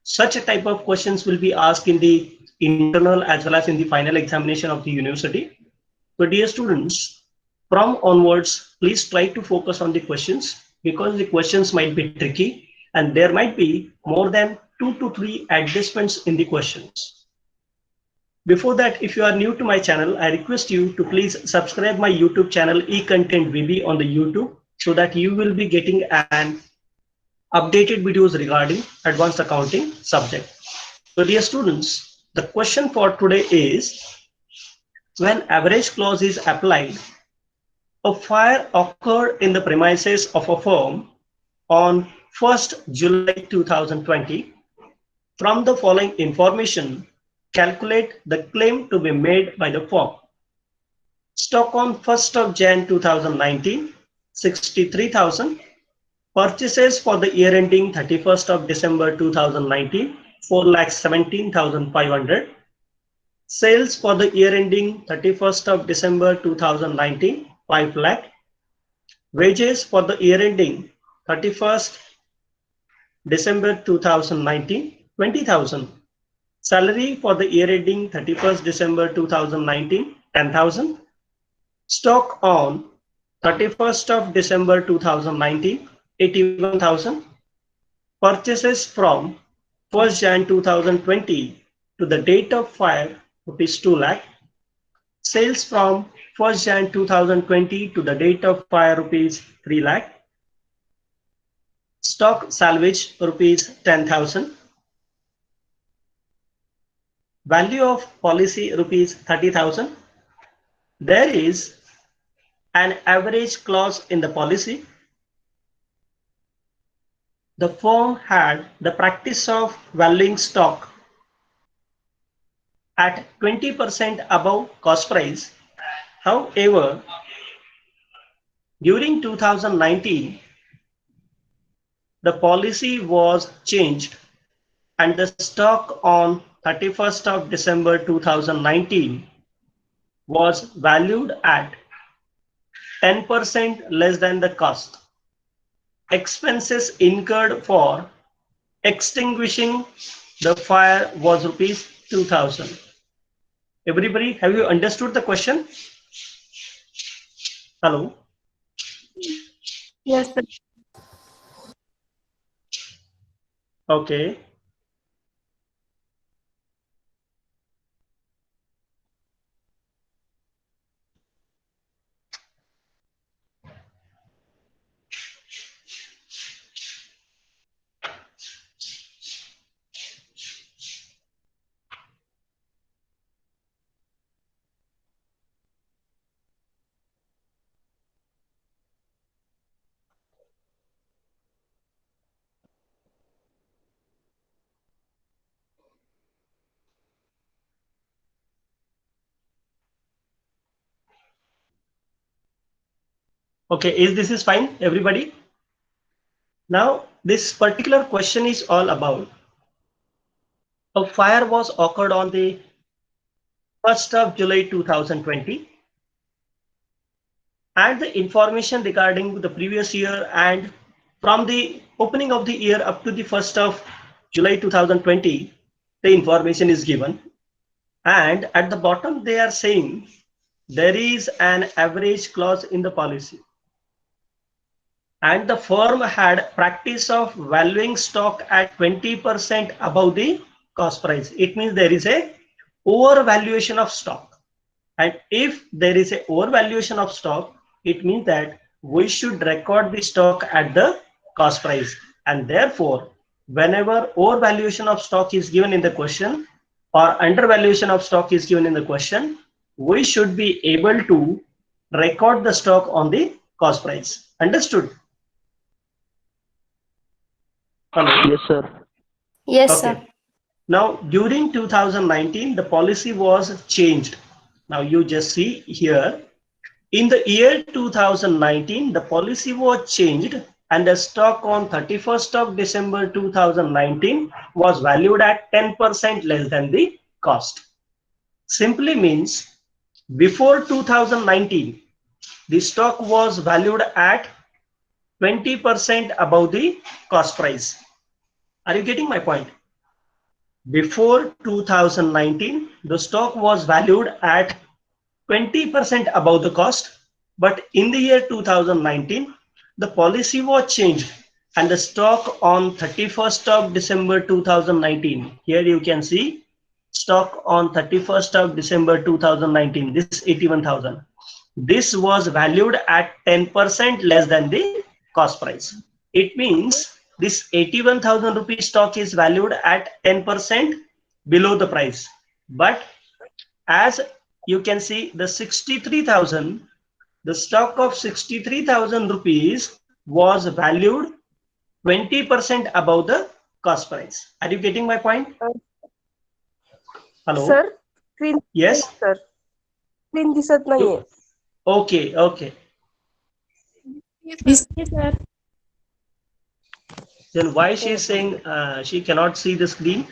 Such a type of questions will be asked in the internal as well as in the final examination of the university. So dear students, from onwards, please try to focus on the questions because the questions might be tricky and there might be more than 2 to 3 adjustments in the questions. Before that, if you are new to my channel, I request you to please subscribe my YouTube channel eContent VB on the YouTube so that you will be getting an updated videos regarding advanced accounting subject. So dear students, the question for today is, when average clause is applied, a fire occurred in the premises of a firm on 1st July 2020. From the following information, calculate the claim to be made by the firm. Stock on 1st of Jan 2019, 63,000. Purchases for the year ending 31st of December 2019, 4,17,500. Sales for the year ending 31st of December 2019, 5 lakh. Wages for the year ending 31st December 2019, 20,000. Salary for the year ending 31st December 2019, 10,000. Stock on 31st of December 2019, 81,000. Purchases from 1st Jan 2020 to the date of fire, rupees 2 lakh. Sales from 1st Jan 2020 to the date of fire, rupees 3 lakh. Stock salvage, rupees 10,000. Value of policy, rupees 30,000. There is an average clause in the policy. The firm had the practice of valuing stock at 20% above cost price. However, during 2019, the policy was changed and the stock on 31st of December 2019 was valued at 10% less than the cost. Expenses incurred for extinguishing the fire was rupees 2,000. Everybody, have you understood the question? Hello? Yes, sir. Okay. Okay, this is fine, everybody? Now, this particular question is all about a fire was occurred on the 1st of July 2020 and the information regarding the previous year and from the opening of the year up to the 1st of July 2020, the information is given. And at the bottom, they are saying there is an average clause in the policy. And the firm had practice of valuing stock at 20% above the cost price. It means there is a overvaluation of stock. And if there is a overvaluation of stock, it means that we should record the stock at the cost price. And therefore, whenever overvaluation of stock is given in the question or undervaluation of stock is given in the question, we should be able to record the stock on the cost price. Understood? Hello? Yes, sir. Yes, Okay. sir. Now, during 2019, the policy was changed. Now, you just see here, in the year 2019, the policy was changed and the stock on 31st of December 2019 was valued at 10% less than the cost. Simply means, before 2019, the stock was valued at 20% above the cost price. Are you getting my point? Before 2019, the stock was valued at 20% above the cost, but in the year 2019, the policy was changed and the stock on 31st of December 2019, here you can see stock on 31st of December 2019, this 81,000. This was valued at 10% less than the cost price. It means this 81,000 rupees stock is valued at 10% below the price. But as you can see, the 63,000, the stock of 63,000 rupees was valued 20% above the cost price. Are you getting my point? Hello? Sir, screen Yes? sir. Screen दिसत नाहीये. Okay, okay. Yes, sir. Then why she is saying she cannot see the screen?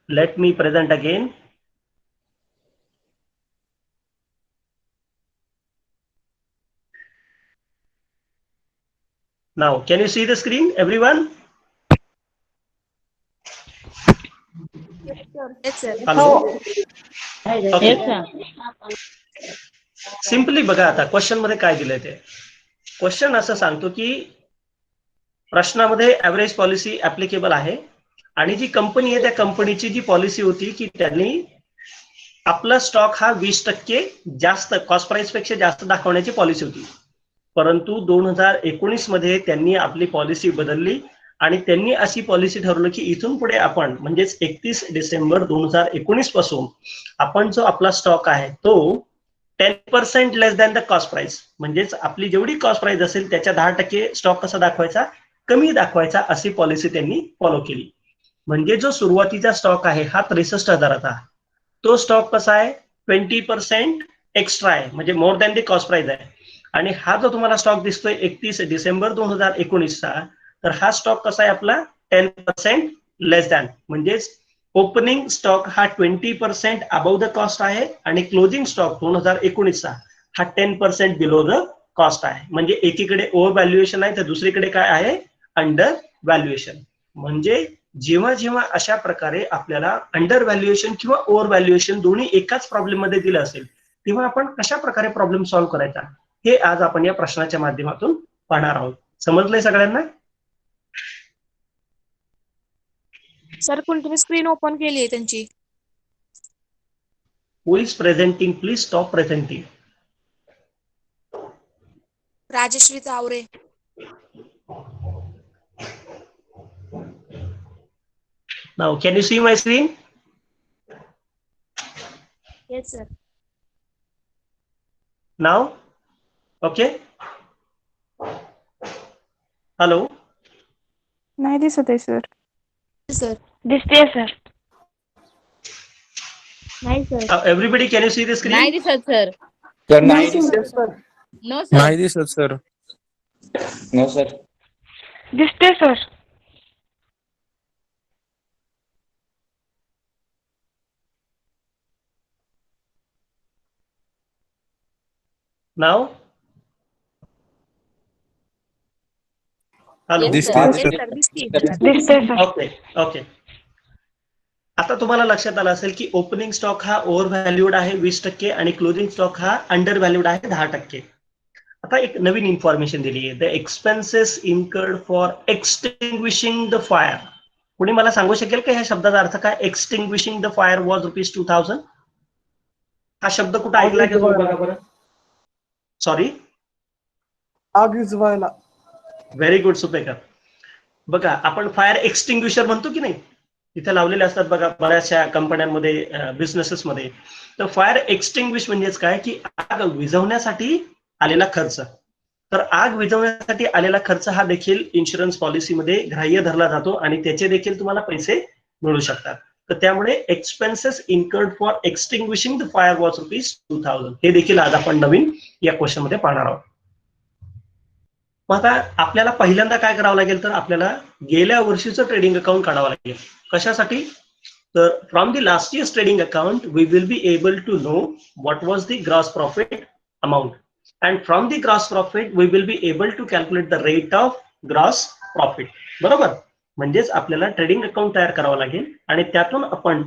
Let me present again. Now, can you see the screen, everyone? Yes, sir. Hello? Okay. Yes, sir. Simply बघा आता question मध्ये काय दिलंय ते. Question असं सांगतो की प्रश्नामध्ये ऍव्हरेज पॉलिसी ऍप्लिकेबल आहे आणि जी कंपनी आहे त्या कंपनीची जी पॉलिसी होती की त्यांनी आपला स्टॉक हा 20% जास्त कॉस्ट प्राइस पेक्षा जास्त दाखवण्याची पॉलिसी होती. परंतु 2019 मध्ये त्यांनी आपली पॉलिसी बदलली आणि त्यांनी अशी पॉलिसी ठरवली की इथून पुढे आपण म्हणजेच 31 डिसेंबर 2019 पासून आपण जो आपला स्टॉक आहे तो 10% less than the cost price, म्हणजेच आपली जेवढी कॉस्ट प्राइस असेल त्याच्या 10% स्टॉक कसा दाखवायचा, कमी दाखवायचा, अशी पॉलिसी त्यांनी फॉलो केली. म्हणजे जो सुरुवातीचा स्टॉक आहे हा 63,000चा, तो स्टॉक कसा आहे 20% एक्स्ट्रा आहे, म्हणजे more than the cost price आहे. आणि हा जो तुम्हाला स्टॉक दिसतोय 31 डिसेंबर 2019चा, तर हा स्टॉक कसा आहे आपला 10% लेस दॅन, म्हणजेच ओपनिंग स्टॉक हा 20% अबव द कॉस्ट आहे आणि क्लोजिंग स्टॉक 2019चा हा 10% बिलो द कॉस्ट आहे. म्हणजे एकीकडे ओव्हर व्हॅल्युएशन आहे तर दुसरीकडे काय आहे, अंडर व्हॅल्युएशन. म्हणजे जेव्हा जेव्हा अशा प्रकारे आपल्याला अंडर व्हॅल्युएशन किंवा ओव्हर व्हॅल्युएशन दोन्ही एकाच प्रॉब्लेम मध्ये दिलं असेल तेव्हा आपण कशा प्रकारे प्रॉब्लेम सॉल्व्ह करायचा हे आज आपण या प्रश्नाच्या माध्यमातून पाहणार आहोत. समजलंय सगळ्यांना? सर कोणतरी स्क्रीन ओपन केली आहे त्यांची. Who is presenting? Please stop presenting. Rajshree Taware. Now, can you see my screen? Yes, sir. Now? Okay? Hello? नाही दिसत आहे सर. सर दिसते सर. नाही sir. Everybody, can you see the screen? नाही दिसत सर. सर नाही दिसत सर. No sir. नाही दिसत सर. No sir. दिसते sir. Now? Hello? Yes, sir. Yes, sir. दिसते सर. Okay okay. आता तुम्हाला लक्षात आलं असेल की ओपनिंग स्टॉक हा ओव्हर व्हॅल्यूड आहे 20% आणि क्लोजिंग स्टॉक हा अंडर व्हॅल्यूड आहे 10%. आता एक नवीन इन्फॉर्मेशन दिली आहे, the expenses incurred for extinguishing the fire. कोणी मला सांगू शकेल का ह्या शब्दाचा अर्थ काय? Extinguishing the fire was ₹2000. हा शब्द कुठे ऐकला का तुम्ही? बघा बरं. सॉरी, आग विझवायला. Very good Supekar. बघा आपण फायर एक्सटिंग्विशर म्हणतो की नाही, तिथे लावलेले असतात बघा बऱ्याचशा कंपन्यांमध्ये, बिझनेसेसमध्ये. तर फायर एक्सटिंग्विश म्हणजेच काय की आग विझवण्यासाठी आलेला खर्च. तर आग विझवण्यासाठी आलेला खर्च हा देखील इन्शुरन्स पॉलिसीमध्ये ग्राह्य धरला जातो आणि त्याचे देखील तुम्हाला पैसे मिळू शकतात. तर त्यामुळे expenses incurred for extinguishing the fire was ₹2000. हे देखील आज आपण नवीन या क्वेश्चन मध्ये पाहणार आहोत. मग आता आपल्याला पहिल्यांदा काय करावं लागेल, तर आपल्याला गेल्या वर्षीचं ट्रेडिंग अकाउंट काढावं लागेल. कशासाठी? तर from the last years trading account we will be able to know what was the gross profit amount, and from the gross profit we will be able to calculate the rate of gross profit. बरोबर? म्हणजेच आपल्याला trading account तयार करावं लागेल आणि त्यातून आपण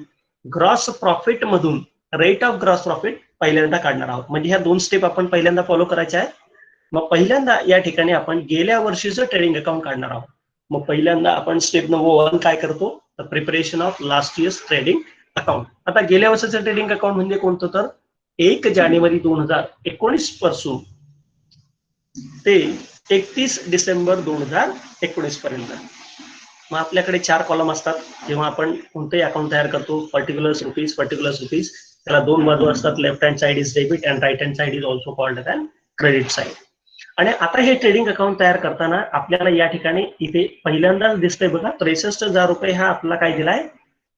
gross profit मधून रेट ऑफ ग्रॉस प्रॉफिट पहिल्यांदा काढणार आहोत. म्हणजे ह्या 2 स्टेप आपण पहिल्यांदा फॉलो करायच्या आहेत. मग पहिल्यांदा या ठिकाणी आपण गेल्या वर्षीचं ट्रेडिंग अकाउंट काढणार आहोत. मग पहिल्यांदा आपण स्टेप नंबर 1 काय करतो, तर preparation of last years trading account. आता गेल्या वर्षाचं ट्रेडिंग अकाउंट म्हणजे कोणतं, तर 1 जानेवारी 2019 पासून ते 31 डिसेंबर 2019 पर्यंत. मग आपल्याकडे 4 कॉलम असतात. जेव्हा आपण कोणतेही अकाउंट तयार करतो, पर्टिक्युलर्स रुपीज, त्याला 2 बाजू असतात. Left hand side is debit and right hand side is also called as credit side. आणि आता हे ट्रेडिंग अकाउंट तयार करताना आपल्याला या ठिकाणी इथे पहिल्यांदाच दिसतंय बघा, 63,000 रुपये हा आपला काय दिलाय,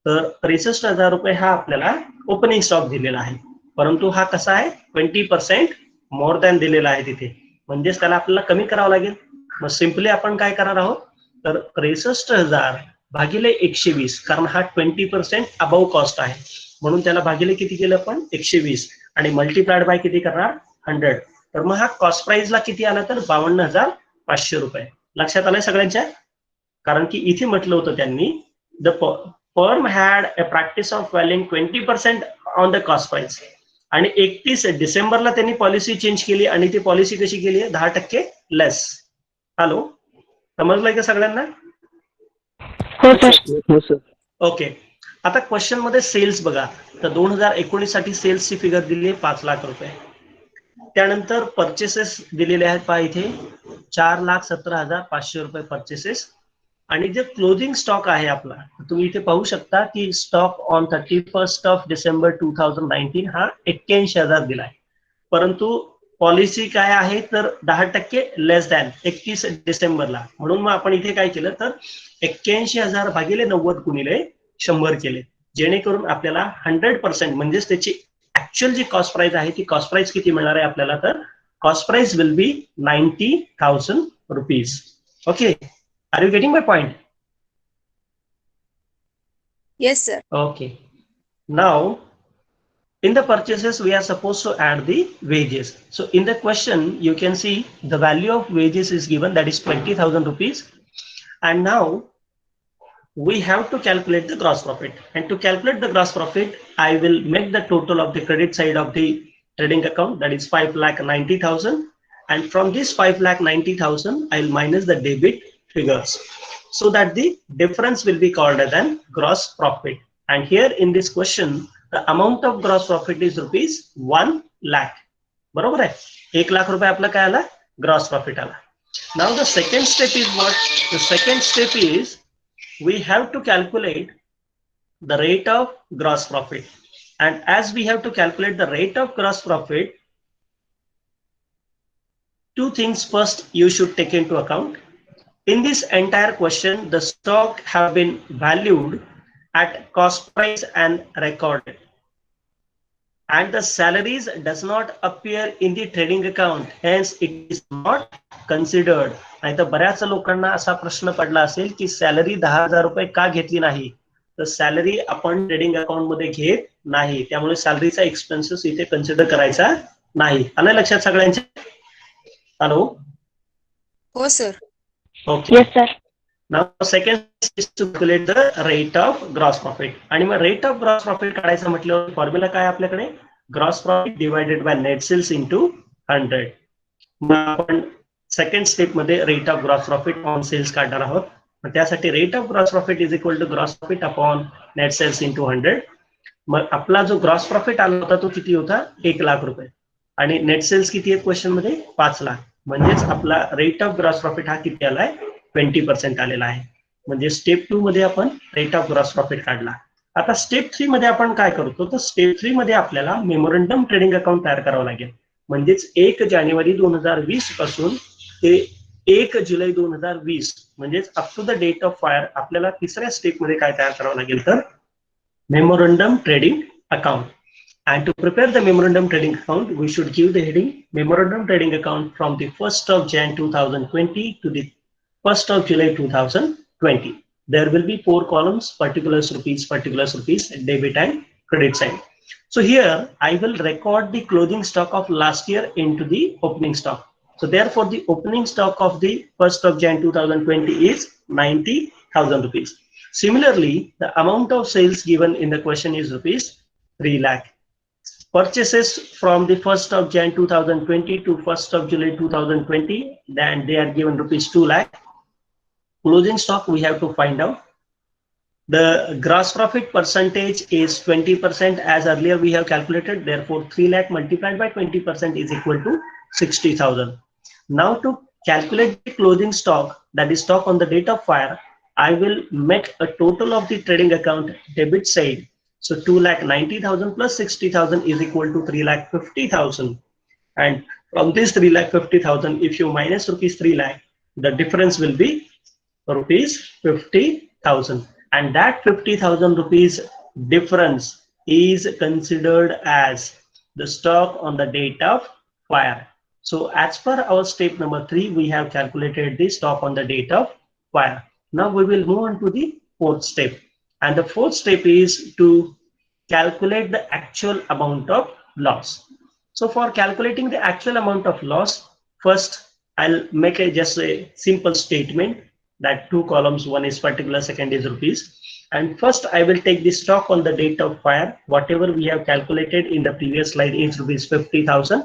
तर 63,000 रुपये हा आपल्याला ओपनिंग स्टॉक दिलेला आहे. परंतु हा कसा आहे, 20% मोर दॅन दिलेला आहे तिथे. म्हणजेच त्याला आपल्याला कमी करावं लागेल. मग सिम्पली आपण काय करणार आहोत, तर 63,000 भागिले 120, कारण हा 20% अबव कॉस्ट आहे म्हणून त्याला भागिले किती केलं आपण, 120, आणि मल्टिप्लाइड बाय किती करणार, 100. तर मग हा कॉस्ट प्राइसला किती आला, तर 52,500 रुपये. लक्षात आलंय सगळ्यांच्या? कारण की इथे म्हटलं होतं त्यांनी, the firm had a practice of valuing 20% on the cost price. आणि 31 डिसेंबरला त्यांनी पॉलिसी चेंज केली आणि ती पॉलिसी कशी केली आहे, 10% लेस. हॅलो, समजलंय का सगळ्यांना? हो सर. ओके. आता क्वेश्चन मध्ये सेल्स बघा, तर 2019 साठी सेल्सची फिगर दिली आहे 5 लाख रुपये. त्यानंतर परचेसेस दिलेले आहेत पहा इथे 4,17,500 रुपये परचेसेस. आणि जे क्लोजिंग स्टॉक आहे आपला, तुम्ही इथे पाहू शकता की स्टॉक ऑन 31 डिसेंबर 2019 हा 81,000 दिलाय. परंतु पॉलिसी काय आहे, तर 10% लेस दॅन 31 डिसेंबरला. म्हणून मग आपण इथे काय केलं, तर 81,000 भागिले 90 गुणिले 100 केले, जेणेकरून आपल्याला 100% म्हणजेच त्याची ऍक्च्युअल जी कॉस्ट प्राइस आहे ती कॉस्ट प्राइस किती मिळणार आहे आपल्याला, तर cost price will be 90,000 rupees. Okay, are you getting my point? Yes, sir. Okay. Now, in the purchases, we are supposed to add the wages. So in the question, you can see the value of wages is given, that is 20,000 rupees. And now we have to calculate the gross profit. And to calculate the gross profit, I will make the total of the credit side of the trading account, that is 5,90,000. And from this 5,90,000, I'll minus the debit figures, so that the difference will be called as an gross profit. And here in this question, the amount of gross profit is rupees 1 lakh. बरोबर आहे, 1 लाख रुपये आपला काय आला, gross profit आला. Now the second step is what? The second step is we have to calculate the rate of gross profit. And as we have to calculate the rate of gross profit, two things first you should take into account. In this entire question, the stock have been valued at cost price and recorded, and the salaries does not appear in the trading account, hence it is not considered. नाही तर बऱ्याच लोकांना असा प्रश्न पडला असेल की salary 10,000 रुपये का घेतली नाही, तर सॅलरी आपण ट्रेडिंग अकाउंट मध्ये घेत नाही, त्यामुळे सॅलरीचा एक्सपेन्सेस इथे कन्सिडर करायचा नाही. आलं लक्षात सगळ्यांच्या? हॅलो. हो sir. Okay. Yes, sir. Now second is to calculate the rate of gross profit. आणि मग rate of gross profit काढायचं म्हटलं फॉर्म्युला काय आपल्याकडे, gross profit divided by net sales into 100. मग आपण सेकंड स्टेप मध्ये rate of gross profit on sales काढणार आहोत. मग त्यासाठी rate of gross profit is equal to gross profit upon net sales into 100. मग आपला जो ग्रॉस प्रॉफिट आला होता तो किती होता, 1 लाख रुपये, आणि नेट सेल्स किती आहेत क्वेश्चन मध्ये, 5 लाख. म्हणजेच आपला रेट ऑफ ग्रॉस प्रॉफिट हा किती आलाय, 20% आलेला आहे. म्हणजे स्टेप 2 मध्ये आपण रेट ऑफ ग्रॉस प्रॉफिट काढला. आता स्टेप 3 मध्ये आपण काय करतो, तर स्टेप 3 मध्ये आपल्याला मेमोरंडम ट्रेडिंग अकाउंट तयार करावं लागेल. म्हणजेच 1 जानेवारी 2020 पासून ते 1 जुलै 2020 म्हणजेच up to the date of fire आपल्याला तिसऱ्या स्टेप मध्ये काय तयार करावं लागेल, तर memorandum trading account. And to prepare the memorandum trading account, we should give the heading memorandum trading account from the 1st of Jan 2020 to the 1st of July 2020. There will be 4 columns, particulars rupees, debit and credit side. So here I will record the closing stock of last year into the opening stock. So therefore the opening stock of the 1st of Jan 2020 is 50,000 rupees. Similarly, the amount of sales given in the question is rupees 3 lakh. Purchases from the 1st of Jan 2020 to 1st of July 2020, then they are given rupees 2 lakh. Closing stock we have to find out. The gross profit percentage is 20% as earlier we have calculated. Therefore, 3 lakh multiplied by 20% is equal to 60,000. Now to calculate the closing stock, that is stock on the date of fire, I will make a total of the trading account debit side. So 2,90,000 plus 60,000 is equal to 3,50,000. And from this 3,50,000, if you minus rupees 3 lakh, the difference will be rupees 50,000. And that 50,000 rupees difference is considered as the stock on the date of fire. So as per our step number 3, we have calculated the stock on the date of fire. Now we will move on to the 4th step. And the 4th step is to calculate the actual amount of loss. So for calculating the actual amount of loss, first I'll make just a simple statement that 2 columns, one is particular, second is rupees. And first I will take the stock on the date of fire, whatever we have calculated in the previous slide is rupees 50,000.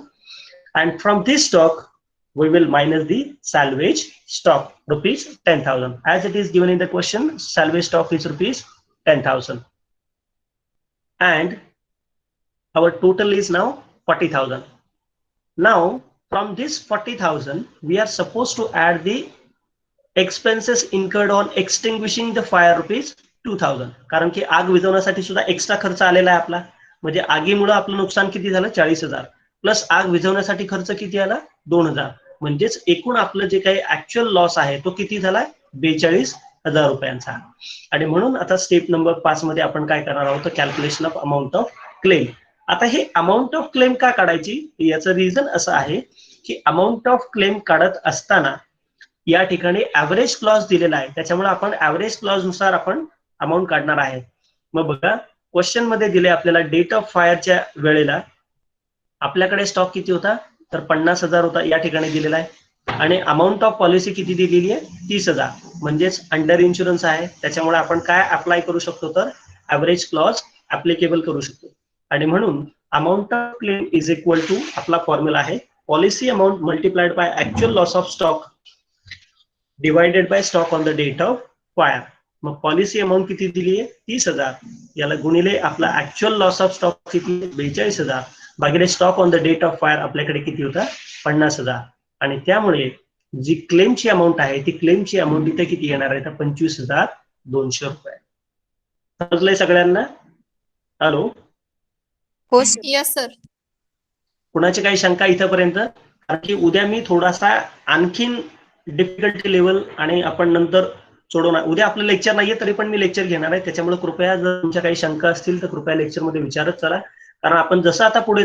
And from this stock, we will minus the salvage stock, rupees 10,000. As it is given in the question, salvage stock is rupees 10,000. And our total is now 40,000. Now, from this 40,000, we are supposed to add the expenses incurred on extinguishing the fire rupees 2,000. कारण की आग विझवण्यासाठी सुद्धा extra खर्च आलेला आहे आपला. म्हणजे आगीमुळे आपलं नुकसान किती झालं 40,000 प्लस आग विझवण्यासाठी खर्च किती आला 2,000. म्हणजेच एकूण आपलं जे काही ऍक्च्युअल लॉस आहे तो किती झाला 42,000 रुपयांचा. आणि म्हणून आता स्टेप नंबर 5 मध्ये आपण काय करणार आहोत, calculation of amount of claim. आता हे अमाऊंट ऑफ क्लेम का काढायची, याचं रिझन असं आहे की अमाऊंट ऑफ क्लेम काढत असताना या ठिकाणी ऍव्हरेज क्लॉज दिलेला आहे, त्याच्यामुळे आपण ऍव्हरेज क्लॉज नुसार आपण अमाऊंट काढणार आहे. मग बघा क्वेश्चन मध्ये दिले आपल्याला डेट ऑफ फायरच्या वेळेला आपल्याकडे स्टॉक किती होता तर 50,000 होता, या ठिकाणी दिलेला आहे. आणि अमाऊंट ऑफ पॉलिसी किती दिलेली आहे 30,000, म्हणजेच अंडर इन्शुरन्स आहे. त्याच्यामुळे आपण काय अप्लाय करू शकतो तर ऍव्हरेज क्लॉज ऍप्लिकेबल करू शकतो. आणि म्हणून amount of claim is equal to आपला फॉर्म्युला आहे policy amount multiplied by actual loss of stock divided by stock on the date of fire. मग पॉलिसी अमाऊंट किती दिली आहे 30,000, याला गुणिले आपला ऍक्च्युअल लॉस ऑफ स्टॉक किती 42,000 भागिले stock on the date of fire आपल्याकडे किती होता 50,000. आणि त्यामुळे जी क्लेमची अमाऊंट आहे ती क्लेमची अमाऊंट इथे किती येणार आहे तर 25,200 रुपये. समजलंय सगळ्यांना? हॅलो, हो यस सर. कुणाची काही शंका इथपर्यंत? कारण की उद्या मी थोडासा आणखीन डिफिकल्टी लेवल आणि आपण नंतर सोडवणार. उद्या आपलं लेक्चर नाहीये तरी पण मी लेक्चर घेणार आहे, त्याच्यामुळे कृपया जर तुमच्या काही शंका असतील तर कृपया लेक्चर मध्ये विचारत चला. कारण आपण जसं आता पुढे